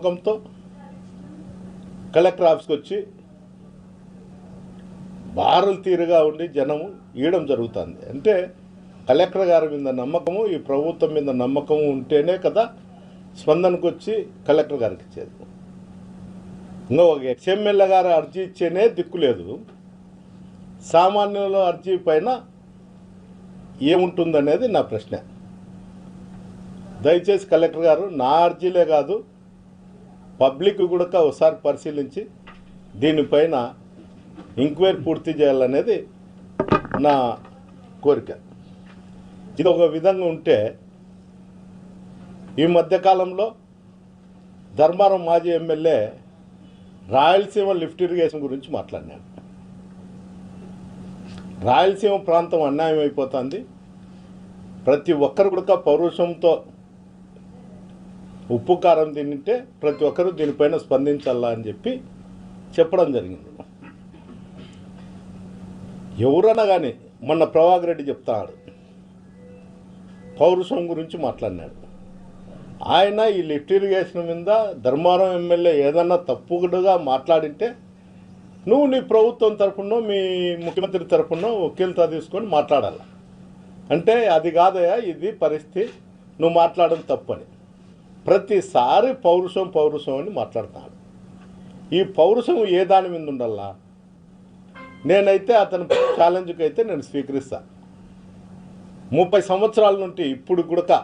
నమ్మకంతో కలెక్టర్ ఆఫీస్కి వచ్చి బారులు తీరుగా ఉండి జనము ఇవ్వడం జరుగుతుంది. అంటే కలెక్టర్ గారి మీద నమ్మకము, ఈ ప్రభుత్వం మీద నమ్మకము ఉంటేనే కదా స్పందనకు వచ్చి కలెక్టర్ గారికి ఇచ్చేది. ఇంకా ఒక ఎక్స్ఎమ్మెల్యే గారు అర్జీ ఇచ్చేనే దిక్కులేదు. సామాన్యుల అర్జీ పైన ఏముంటుందనేది నా ప్రశ్న. దయచేసి కలెక్టర్ గారు నా అర్జీలే కాదు, పబ్లిక్ కూడా ఒకసారి పరిశీలించి దీనిపైన ఎంక్వైరీ పూర్తి చేయాలనేది నా కోరిక. ఇది ఒక విధంగా ఉంటే ఈ మధ్యకాలంలో ధర్మారం మాజీ ఎమ్మెల్యే రాయలసీమ లిఫ్ట్ ఇరిగేషన్ గురించి మాట్లాడినాడు. రాయలసీమ ప్రాంతం అన్యాయం అయిపోతుంది, ప్రతి ఒక్కరు కూడా పౌరుషంతో ఉప్పు కారం తింటే ప్రతి ఒక్కరూ దీనిపైన స్పందించాలా అని చెప్పి చెప్పడం జరిగింది. ఎవరన్నా కానీ మొన్న ప్రభాకర్ రెడ్డి చెప్తాడు, పౌరుషం గురించి మాట్లాడినాడు. ఆయన ఈ లిఫ్ట్ ఇరిగేషన్ మీద ధర్మారం ఎమ్మెల్యే ఏదన్నా తప్పుగా మాట్లాడింటే నువ్వు నీ ప్రభుత్వం తరఫున మీ ముఖ్యమంత్రి తరఫున వకీలతో తీసుకొని మాట్లాడాలి. అంటే అది కాదయా, ఇది పరిస్థితి, నువ్వు మాట్లాడడం తప్పని ప్రతిసారి పౌరుషం పౌరుషం అని మాట్లాడుతున్నాడు. ఈ పౌరుషం ఏ దాని మీద ఉండాలా? నేనైతే అతని ఛాలెంజ్కి అయితే నేను స్వీకరిస్తాను. 30 సంవత్సరాల నుండి ఇప్పుడు కూడా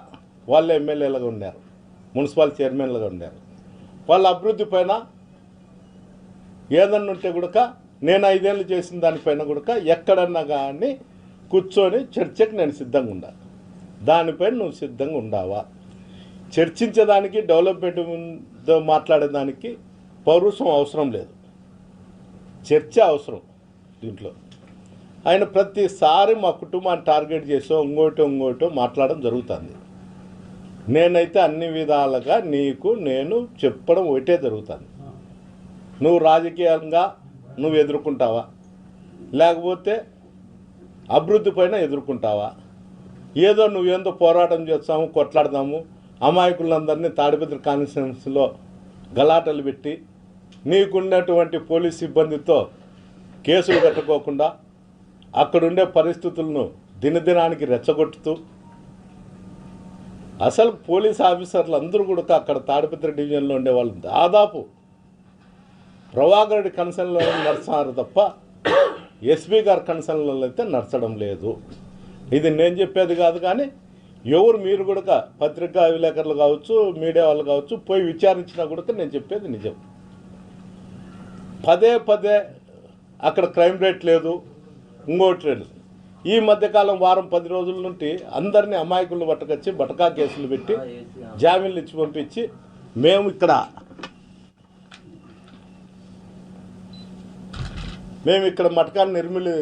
వాళ్ళే ఎమ్మెల్యేలుగా ఉన్నారు, మున్సిపల్ చైర్మన్లుగా ఉన్నారు. వాళ్ళ అభివృద్ధి పైన ఏదన్నా ఉంటే కూడా నేను 5 ఏళ్ళు చేసిన దానిపైన కూడా ఎక్కడన్నా కానీ కూర్చొని చర్చకు నేను సిద్ధంగా ఉండాలి. దానిపైన నువ్వు సిద్ధంగా ఉండావా? చర్చించేదానికి, డెవలప్మెంట్ మాట్లాడేదానికి పౌరుషం అవసరం లేదు, చర్చ అవసరం. దీంట్లో ఆయన ప్రతిసారి మా కుటుంబాన్ని టార్గెట్ చేసో ఇంకోటో మాట్లాడడం జరుగుతుంది. నేనైతే అన్ని విధాలుగా నీకు నేను చెప్పడం ఒకటే జరుగుతుంది. నువ్వు రాజకీయంగా నువ్వు ఎదుర్కొంటావా, లేకపోతే అభివృద్ధి పైన ఎదుర్కొంటావా? ఏదో నువ్వేందో పోరాటం చేస్తాము, కొట్లాడదాము, అమాయకులందరినీ తాడిపత్రి కాన్స్టిట్యున్సీలో గలాటలు పెట్టి నీకున్నటువంటి పోలీస్ సిబ్బందితో కేసులు కట్టుకోకుండా అక్కడుండే పరిస్థితులను దినదినానికి రెచ్చగొట్టుతూ అసలు పోలీస్ ఆఫీసర్లు అందరూ కూడా అక్కడ తాడిపత్రి డివిజన్లో ఉండేవాళ్ళు దాదాపు ప్రభాకర్ రెడ్డి కన్సర్న్లో నడుస్తున్నారు తప్ప ఎస్పీ గారి కన్సర్న్లో అయితే నడచడం లేదు. ఇది నేను చెప్పేది కాదు, కానీ ఎవరు మీరు కూడా పత్రికా విలేకరులు కావచ్చు, మీడియా వాళ్ళు కావచ్చు, పోయి విచారించినా కూడా నేను చెప్పేది నిజం. పదే అక్కడ క్రైమ్ రేట్ లేదు, ఇంకోటి లేదు. ఈ మధ్యకాలం వారం 10 రోజుల నుండి అందరినీ అమాయకులను పట్టుకొచ్చి బటకా కేసులు పెట్టి జామీన్లు ఇచ్చి పంపించి మేము ఇక్కడ మటకాన్ని నిర్మిలి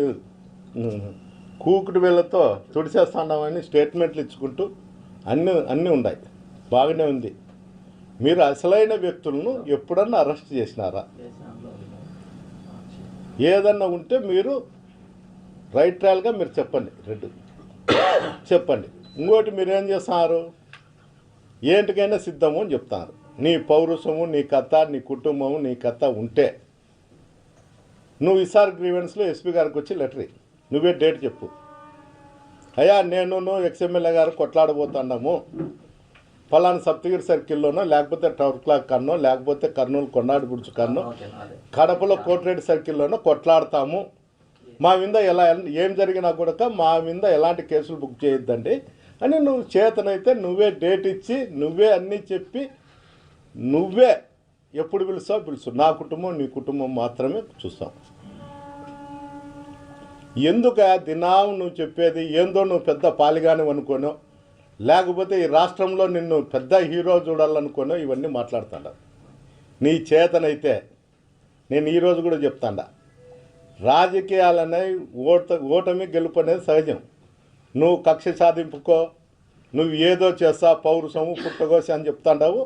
కూకుడు వేళ్లతో తుడిచేస్తున్నామని స్టేట్మెంట్లు ఇచ్చుకుంటూ అన్నీ ఉన్నాయి. బాగానే ఉంది. మీరు అసలైన వ్యక్తులను ఎప్పుడన్నా అరెస్ట్ చేసినారా? ఏదన్నా ఉంటే మీరు రైట్ ట్రయల్గా మీరు చెప్పండి, చెప్పండి. ఇంకోటి మీరేం చేస్తున్నారు, ఏంటికైనా సిద్ధము అని చెప్తున్నారు. నీ పౌరుషము, నీ కథ, నీ కుటుంబము, నీ కథ ఉంటే నువ్వు ఈసారి గ్రీవెన్స్లో ఎస్పీ గారికి వచ్చి లెటర్ నువ్వే డేట్ చెప్పు. అయ్యా నేను ఎక్స్ఎమ్మెల్యే గారు కొట్లాడబోతున్నాము, ఫలానా సప్తగిరి సర్కిల్లోనో, లేకపోతే టవర్ క్లాక్ కన్నో, లేకపోతే కర్నూలు కొండాడి బుడ్చు కన్నో, కడపలో కోటిరెడ్డి సర్కిల్లోనో కొట్లాడతాము, మా మీద ఏం జరిగినా కూడా మా మీద ఎలాంటి కేసులు బుక్ చేయొద్దండి అని నువ్వు చేతనైతే నువ్వే డేట్ ఇచ్చి నువ్వే అన్నీ చెప్పి నువ్వే ఎప్పుడు పిలుస్తావు. నా కుటుంబం నీ కుటుంబం మాత్రమే చూస్తాం. ఎందుకు దినాం నువ్వు చెప్పేది ఏందో నువ్వు పెద్ద పాలిగాని అనుకోనో, లేకపోతే ఈ రాష్ట్రంలో నిన్ను పెద్ద హీరో చూడాలనుకోనో ఇవన్నీ మాట్లాడుతాడా? నీ చేతనైతే నేను ఈరోజు కూడా చెప్తాడా, రాజకీయాలనేవి ఓటమి గెలుపు అనేది సహజం. నువ్వు కక్ష సాధింపుకో, నువ్వు ఏదో చేస్తా, పౌరుషము పుట్టగోసి అని చెప్తాండావు.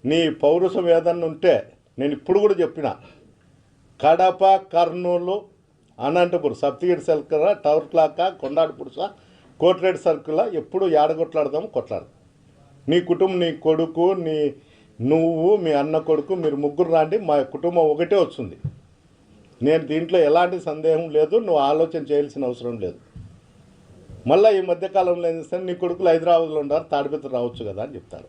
నీ పౌరుషం ఏదన్నా ఉంటే నేను ఇప్పుడు కూడా చెప్పిన, Kadapa, Kurnool, Anantapur, Saptagiri circle, tower clock, కొండాడిపురుస, కోటిరెడ్డి సర్కిల్ ఎప్పుడు ఏడగొట్లాడదాము, కొట్లాడదాం. నీ కుటుంబం, నీ కొడుకు, నీ నువ్వు మీ అన్న కొడుకు మీరు ముగ్గురు రాండి, మా కుటుంబం ఒకటే వస్తుంది. నేను దీంట్లో ఎలాంటి సందేహం లేదు, నువ్వు ఆలోచన చేయాల్సిన అవసరం లేదు. మళ్ళీ ఈ మధ్యకాలంలో ఏం చేస్తాను, నీ కొడుకులు హైదరాబాద్లో ఉన్నారు, తాడిపత్రి రావచ్చు కదా అని చెప్తాడు.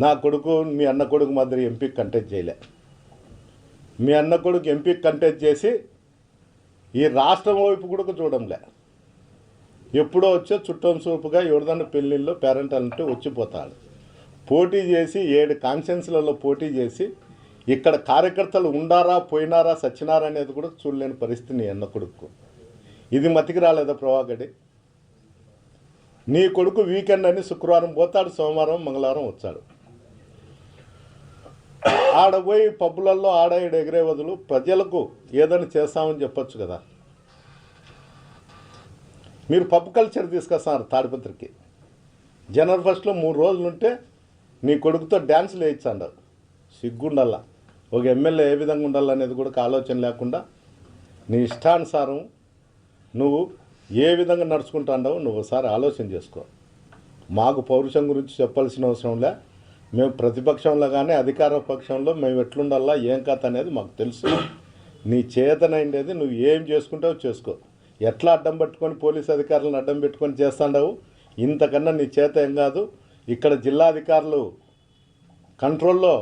నా కొడుకు మీ అన్న కొడుకు మాదిరి ఎంపీకి కంటెస్ట్ చేయలే. మీ అన్న కొడుకు ఎంపీకి కంటెస్ట్ చేసి ఈ రాష్ట్రం వైపు కూడా చూడంలే. ఎప్పుడో వచ్చే చుట్టం చూపుగా ఎవరిదన్నా పెళ్ళిళ్ళు పేరెంట్ అంటే వచ్చిపోతాడు. పోటీ చేసి 7 కాన్స్టిట్యున్సీలలో పోటీ చేసి ఇక్కడ కార్యకర్తలు ఉండారా పోయినారా సచ్చినారా అనేది కూడా చూడలేని పరిస్థితి నీ అన్న కొడుకు. ఇది మతికి రాలేదా ప్రభాకడి? నీ కొడుకు వీకెండ్ అని శుక్రవారం పోతాడు, సోమవారం మంగళవారం వచ్చాడు. ఆడ పోయి పబ్బులలో ఆడ ఈడ ఎగిరే బదులు ప్రజలకు ఏదైనా చేస్తామని చెప్పొచ్చు కదా. మీరు పబ్ కల్చర్ తీసుకొస్తున్నారు తాడిపత్రికి. జనవరి 1 3 రోజులు ఉంటే నీ కొడుకుతో డ్యాన్సులు వేయించండు. సిగ్గుండల్లా. ఒక ఎమ్మెల్యే ఏ విధంగా ఉండాలనేది కూడా ఆలోచన లేకుండా నీ ఇష్టానుసారం నువ్వు ఏ విధంగా నడుచుకుంటాండవు నువ్వు ఒకసారి ఆలోచన చేసుకో. మాకు పౌరుషం గురించి చెప్పాల్సిన అవసరం లే. మేము ప్రతిపక్షంలో కానీ అధికార పక్షంలో మేము ఎట్లుండాలా ఏం కథ అనేది మాకు తెలుసు. నీ చేతనైండేది నువ్వు ఏం చేసుకుంటావో చేసుకో. ఎట్లా అడ్డం పెట్టుకొని పోలీసు అధికారులను అడ్డం పెట్టుకొని చేస్తాండవు, ఇంతకన్నా నీ చేత ఏం కాదు. ఇక్కడ జిల్లా అధికారులు కంట్రోల్లో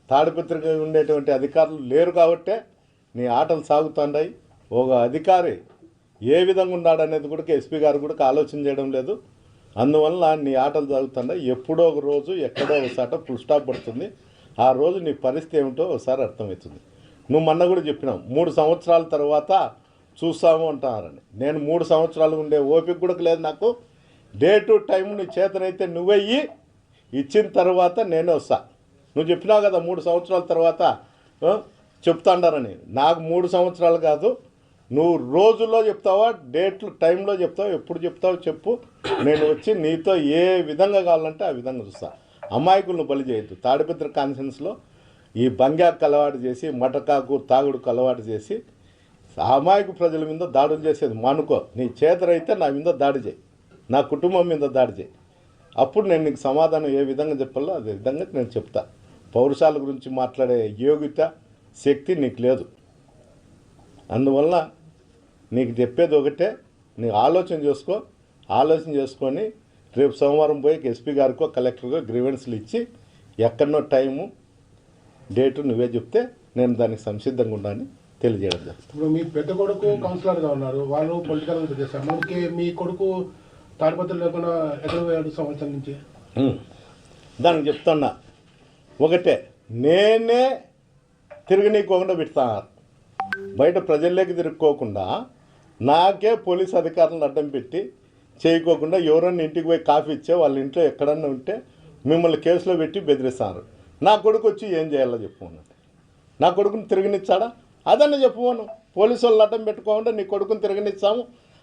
తాడిపత్రికి ఉండేటువంటి అధికారులు లేరు కాబట్టే నీ ఆటలు సాగుతుంటాయి. ఒక అధికారి ఏ విధంగా ఉన్నాడనేది కూడా ఎస్పీ గారు కూడా ఆలోచన చేయడం లేదు. అందువల్ల నీ ఆటలు సాగుతుంటాయి. ఎప్పుడో ఒక రోజు ఎక్కడో ఒకసారి ఫుల్ స్టాప్ పడుతుంది. ఆ రోజు నీ పరిస్థితి ఏమిటో ఒకసారి అర్థమవుతుంది. నువ్వు మొన్న కూడా చెప్పినావు 3 సంవత్సరాల తర్వాత చూస్తాము అంటున్నారని. నేను 3 సంవత్సరాలు ఉండే ఓపిక కూడా లేదు నాకు. డే టు టైం నీ చేతనైతే నువ్వే ఇచ్చిన తర్వాత నేనే వస్తా. నువ్వు చెప్పినావు కదా 3 సంవత్సరాల తర్వాత చెప్తాండారని. నాకు 3 సంవత్సరాలు కాదు, నువ్వు రోజుల్లో చెప్తావా డేట్లు టైంలో చెప్తావు, ఎప్పుడు చెప్తావు చెప్పు. నేను వచ్చి నీతో ఏ విధంగా కావాలంటే ఆ విధంగా చూస్తా. అమాయకులను బలి చేయొద్దు. తాడిపత్రి కాన్ఫరెన్స్లో ఈ బంగాకు అలవాటు చేసి మటకాకు తాగుడుకు అలవాటు చేసి అమాయకు ప్రజల మీద దాడులు చేసేది మానుకో. నీ చేతనైతే నా మీద దాడి చేయి, నా కుటుంబం మీద దాడి చేయి. అప్పుడు నేను నీకు సమాధానం ఏ విధంగా చెప్పాలో అదే విధంగా నేను చెప్తా. పౌరుషాల గురించి మాట్లాడే యోగ్యత శక్తి నీకు లేదు. అందువల్ల నీకు చెప్పేది ఒకటే, నీకు ఆలోచన చేసుకో. ఆలోచన చేసుకొని రేపు సోమవారం పోయి ఎస్పీ గారికో కలెక్టర్కో గ్రీవెన్స్లు ఇచ్చి ఎక్కడనో టైము డేటు నువ్వే చెప్తే నేను దానికి సంసిద్ధంగా ఉన్నానని తెలియజేయడం జరుగుతుంది. ఇప్పుడు మీ పెద్ద కొడుకు కౌన్సిలర్గా ఉన్నారు, వాళ్ళు పొలిటికల్ చేస్తారు. మనకి మీ కొడుకు తాడిపత్రులు లేకుండా 27 సంవత్సరాల నుంచి దానికి చెప్తున్నా ఒకటే, నేనే తిరగనీకోకుండా పెడతాను. బయట ప్రజల్లోకి తిరుక్కోకుండా నాకే పోలీస్ అధికారులను అడ్డం పెట్టి చేయకోకుండా ఎవరన్నా ఇంటికి పోయి కాఫీ ఇచ్చే వాళ్ళ ఇంట్లో ఎక్కడన్నా ఉంటే మిమ్మల్ని కేసులో పెట్టి బెదిరిస్తారు. నా కొడుకు వచ్చి ఏం చేయాలో చెప్పుకున్నాను. నా కొడుకుని తిరగనిచ్చాడా అదన్నా చెప్పుకోను. పోలీసు వాళ్ళు అడ్డం పెట్టుకోకుండా నీ కొడుకుని తిరగనిచ్చాము,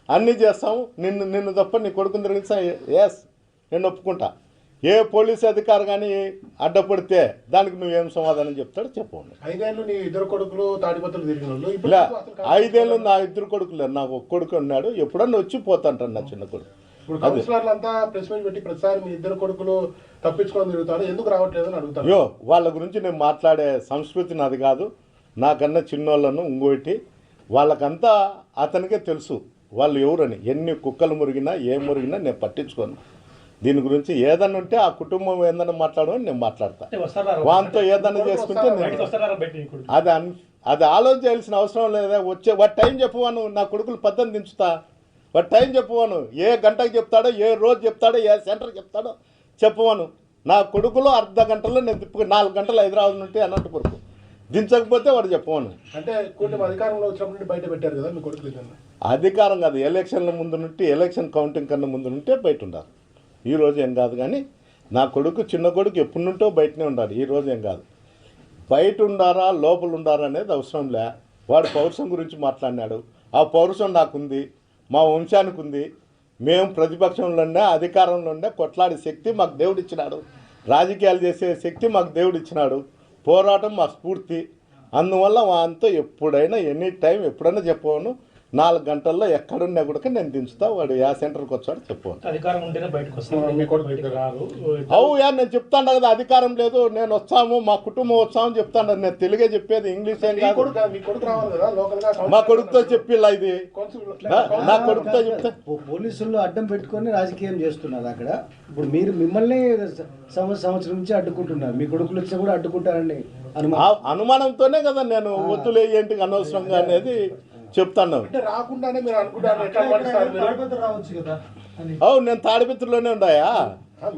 అన్నీ చేస్తాము, నిన్ను తప్ప నీ కొడుకుని తిరగనిస్తాము. ఎస్, నేను ఒప్పుకుంటా. ఏ పోలీసు అధికారి కానీ అడ్డపడితే దానికి నువ్వేం సమాధానం చెప్తాడో చెప్పండి. 5 ఏళ్ళు నీ ఇద్దరు కొడుకులు తాడిపత్రులు తిరిగిన వాళ్ళు. ఇలా 5 ఏళ్ళు నా ఇద్దరు కొడుకులు, నాకు ఒక కొడుకు ఉన్నాడు, ఎప్పుడన్నా వచ్చి పోతాంటాడు నా చిన్న కొడుకు. ఇప్పుడు కౌన్సిలర్లు అంతా ప్రెస్ మీట్ పెట్టి ప్రతిసారి మీ ఇద్దరు కొడుకులు తప్పించుకొని తిరుగుతారు, ఎందుకు రావట్లేదు అని అడుగుతారు. అయ్యో, వాళ్ళ గురించి నేను మాట్లాడే సంస్కృతి నాది కాదు. నాకన్నా చిన్నోళ్ళను ఇంకోటి వాళ్ళకంతా అతనికే తెలుసు వాళ్ళు ఎవరని. ఎన్ని కుక్కలు మురిగినా ఏం మురిగినా నేను పట్టించుకోను. దీని గురించి ఏదన్నా ఉంటే ఆ కుటుంబం ఏదన్నా మాట్లాడమని నేను మాట్లాడతా. వాళ్ళతో ఏదన్నా చేసుకుంటే అది ఆలోచన చేయాల్సిన అవసరం లేదా. వచ్చే వాటి టైం చెప్పువాను, నా కొడుకులు 18 దించుతా. వాటి టైం చెప్పువాను, ఏ గంటకు చెప్తాడో, ఏ రోజు చెప్తాడో, ఏ సెంటర్ చెప్తాడో చెప్పువాను. నా కొడుకులో అర్ధ గంటలో నేను 4 గంటలు హైదరాబాద్ నుండి అనంతపురకు దించకపోతే వాడు చెప్పవాను. అంటే కొన్ని అధికారంలో వచ్చినప్పుడు బయట పెట్టారు కదా మీ కొడుకులు. అధికారం కాదు, ఎలక్షన్ల ముందు నుండి, ఎలక్షన్ కౌంటింగ్ కన్నా ముందు నుంటే బయట ఉండాలి. ఈరోజు ఏం కాదు. కానీ నా కొడుకు చిన్న కొడుకు ఎప్పటి నుంటో బయటనే ఉండాలి. ఈరోజు ఏం కాదు. బయట ఉండారా లోపల ఉండారా అనేది అవసరం లే. వాడు పౌరుషం గురించి మాట్లాడినాడు. ఆ పౌరుషం నాకుంది, మా వంశానికి ఉంది. మేము ప్రతిపక్షంలోనే అధికారంలోనే కొట్లాడే శక్తి మాకు దేవుడు ఇచ్చినాడు. రాజకీయాలు చేసే శక్తి మాకు దేవుడు ఇచ్చినాడు. పోరాటం మా స్ఫూర్తి. అందువల్ల వాంతో ఎప్పుడైనా ఎనీ టైం ఎప్పుడైనా చెప్పవను. 4 గంటల్లో ఎక్కడున్నా కూడా నేను దించుతా, వాడు యా సెంటర్కి వచ్చాడు చెప్పు. అధికారం ఉంటేనే బయటకు వస్తాం. మీ కొడుకు ఇక్కడ రారు. అవుయా నేను చెప్తాను కదా, అధికారం లేదు, నేను వస్తాము, మా కుటుంబం వస్తామని చెప్తాను. నేను తెలుగే చెప్పేది, ఇంగ్లీష్ ఏం కాదు. మీ కొడుకు రావాలి కదా లోకల్ గా. మా కొడుకుతో చెప్పిలా ఇది, నా కొడుకుతో చెప్తా. పోలీసులు అడ్డం పెట్టుకొని రాజకీయం చేస్తున్నారు అక్కడ. ఇప్పుడు మీరు మిమ్మల్ని సంవత్సరం నుంచి అడ్డుకుంటున్నారు, మీ కొడుకులు వచ్చి కూడా అడ్డుకుంటారండి అనుమానంతోనే కదా నేను వద్దులే ఏంటి అనవసరంగా అనేది చెప్తాను. అంటే రాకుండానే మీరు అనుకుంటారు ఎట్లా పడుతున్నారు మీరు? రావచ్చు కదా. అవును నేను తాడిపత్రిలోనే ఉన్నాయా.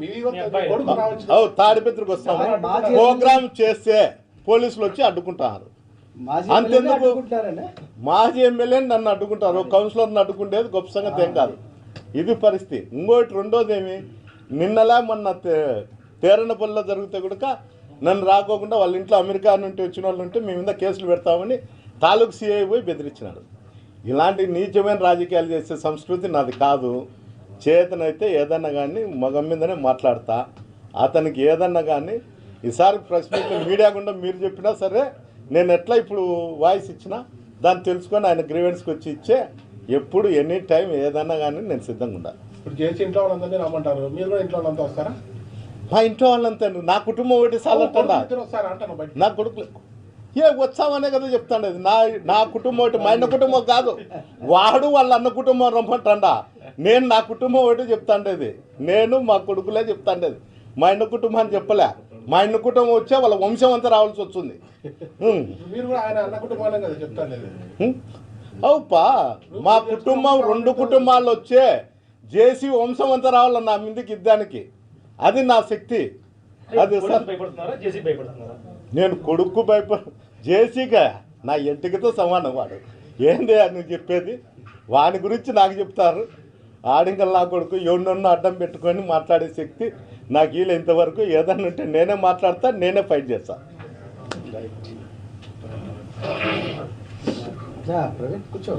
మీ కొడుకు రావచ్చు. అవు తాడిపత్రికి వస్తాము, ప్రోగ్రామ్ చేస్తే పోలీసులు వచ్చి అడ్డుకుంటారు. అంతెందుకు మాజీ ఎమ్మెల్యేని నన్ను అడ్డుకుంటారు, కౌన్సిలర్ని అడ్డుకుంటేది గొప్ప సంగతి ఏం కాదు. ఇది పరిస్థితి. ఇంకోటి రెండోది ఏమి, నిన్నలా మొన్న తేరణపల్లిలో జరిగితే కూడా నన్ను రాకోకుండా వాళ్ళ ఇంట్లో అమెరికా నుండి వచ్చిన వాళ్ళు ఉంటే మేము మీద కేసులు పెడతామని తాలూకు సిఐ పోయి బెదిరించినాడు. ఇలాంటి నీచమైన రాజకీయాలు చేసే సంస్కృతి నాది కాదు. చేతనైతే ఏదన్నా కానీ మగం మీదనే మాట్లాడతా. అతనికి ఏదన్నా కానీ ఈసారి ప్రెస్ మీట్ మీడియా గుండా మీరు చెప్పినా సరే నేను ఎట్లా ఇప్పుడు వాయిస్ ఇచ్చినా దాన్ని తెలుసుకొని ఆయన గ్రీవెన్స్కి వచ్చి ఇచ్చే ఎప్పుడు ఎనీ టైం ఏదన్నా కానీ నేను సిద్ధంగా ఉండాలి. ఇప్పుడు చేసి ఇంట్లో వాళ్ళందరినీ రమ్మంటారు, మీరు కూడా ఇంట్లో వాళ్ళంతా వస్తారా? మా ఇంట్లో వాళ్ళంతా, నా కుటుంబం ఒకటి సాలంటా, వస్తారా అంటాను బయట. నా కొడుకులు ఏ వచ్చామనే కదా చెప్తాండి. నా కుటుంబం ఒకటి, మా అన్న కుటుంబం కాదు, వాడు వాళ్ళ అన్న కుటుంబం రమ్మంటాడా. నేను నా కుటుంబం ఒకటి చెప్తాండేది, నేను మా కొడుకులే చెప్తాండేది. మా అన్న కుటుంబం అని చెప్పలే, మా అన్న కుటుంబం వచ్చే వాళ్ళ వంశం అంతా రావాల్సి వస్తుంది. మీరు కూడా ఆయన అన్న కుటుంబాలే కదా చెప్తాండేది. అవుపా, మా కుటుంబం 2 కుటుంబాలు వచ్చే జేసీ వంశం అంతా రావాలి నా మీదకి యుద్ధానికి. అది నా శక్తి. అది నేను కొడుకు జేసీగా నా ఇంటికితో సమానం. వాడు ఏంది అని చెప్పేది, వాని గురించి నాకు చెప్తారు. ఆడింకల్ నా కొడుకు ఎవరినొన్న అడ్డం పెట్టుకొని మాట్లాడే శక్తి నాకు వీళ్ళు ఇంతవరకు. ఏదన్నా ఉంటే నేనే మాట్లాడతా, నేనే ఫైట్ చేస్తా. కూర్చో.